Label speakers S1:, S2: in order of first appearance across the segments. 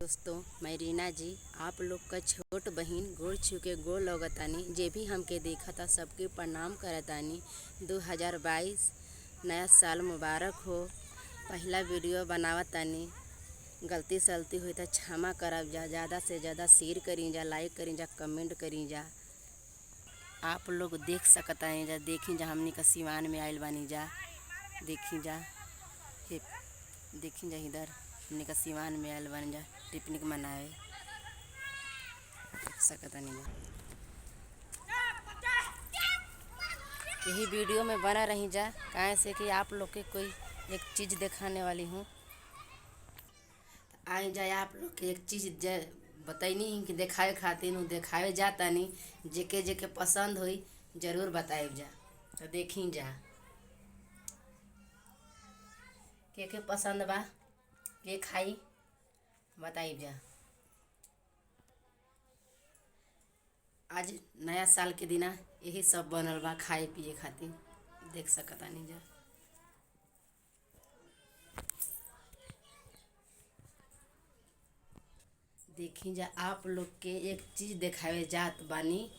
S1: दोस्तों, मैं रीना जी आप लोग का छोट बहिन गोड़ छू के गोड़ लगतानी। जे भी हमके देखा था सबके प्रणाम करतानी। 2022 नया साल मुबारक हो। पहला वीडियो बनावतानी, गलती सलती हुई तो क्षमा करब जा। ज़्यादा से ज़्यादा शेयर करी जा, लाइक करी जा, कमेंट करी जा। आप लोग देख सकता है जा, देखी जा हमनी का सिवान में आयल बानी जा। देखी जा देखी जा इधर हमनी का सिवान में आयल बानी जा पिकनिक मनाए। देख सकता नहीं जा, यही वीडियो में बना रही जा काहे से कि आप लोग के कोई एक चीज़ दिखाने वाली हूँ। आई जाए आप लोग के एक चीज़ बताइनी कि देखावे खातिर हूँ, देखावे जाता नहीं। जेके जेके पसंद हुई जरूर बताए जा। तो देखी जा के पसंद बा, के खाई बताइब जा। आज नया साल के दिना यही सब बनल बा खाए पिए खातिर। देख सकता नहीं जा। देखी जा आप लोग के एक चीज़ देखावे जात बानी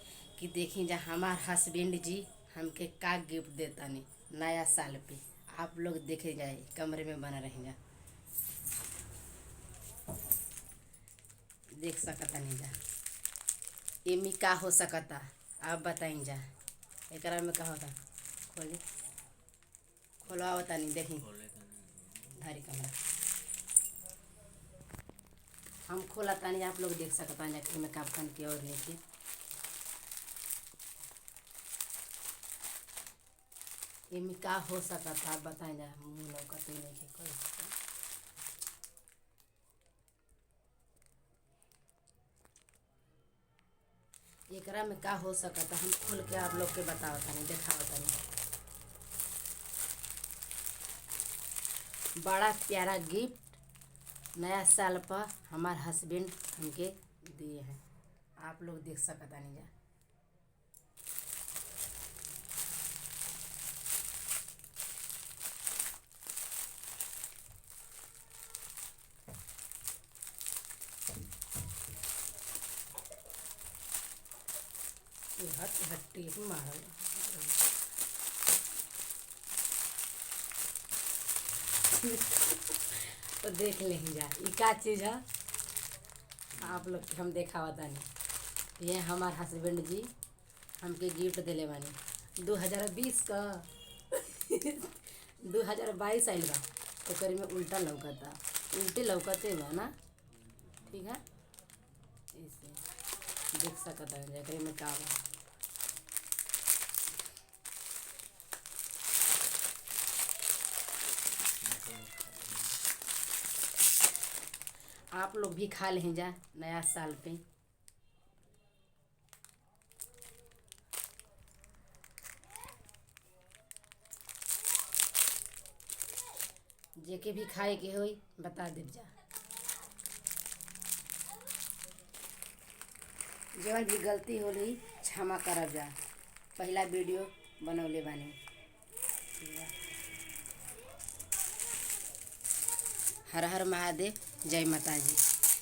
S1: कि देखी जा हमार हस्बैंड जी हमके का गिफ्ट देतानी नया साल पे। आप लोग देखे जाए, कमरे में बना रही जा। देख सकता नहीं जा एमी का हो सकता, आप बताई जा एकरा में का होता। खोली खोलवा बता नहीं, देखी धारी कमरा हम खोला तानी। आप लोग देख सकता जा में कापन की और नीचे एमी का हो सकता, आप बताएं जा। मुँह लौकते नहीं के कोई एकरा में का हो सकता, हम खोल के आप लोग के बतावता नहीं, दिखावता नहीं। बड़ा प्यारा गिफ्ट नया साल पर हमार हस्बैंड हमके दिए हैं। आप लोग देख सकता नहीं जा। हट्टी मारो तो देख लें जा ये क्या चीज़ है। आप लोग हम देखा होता नहीं। ये हमार हस्बैंड जी हमके गिफ्ट दिले बानी 2020 का 2022 आइल बा। ओकरे में उल्टा लौकता, उल्टे लौकते बा ना, ठीक है। इसे देख सकता है एकरे में का बा। आप लोग भी खा लें जा नया साल पे। जेके भी खाए के होई बता देव जा। जवन भी गलती होली क्षमा करब जा। पहला वीडियो बनौले बानी। हर हर महादेव, जय माता जी।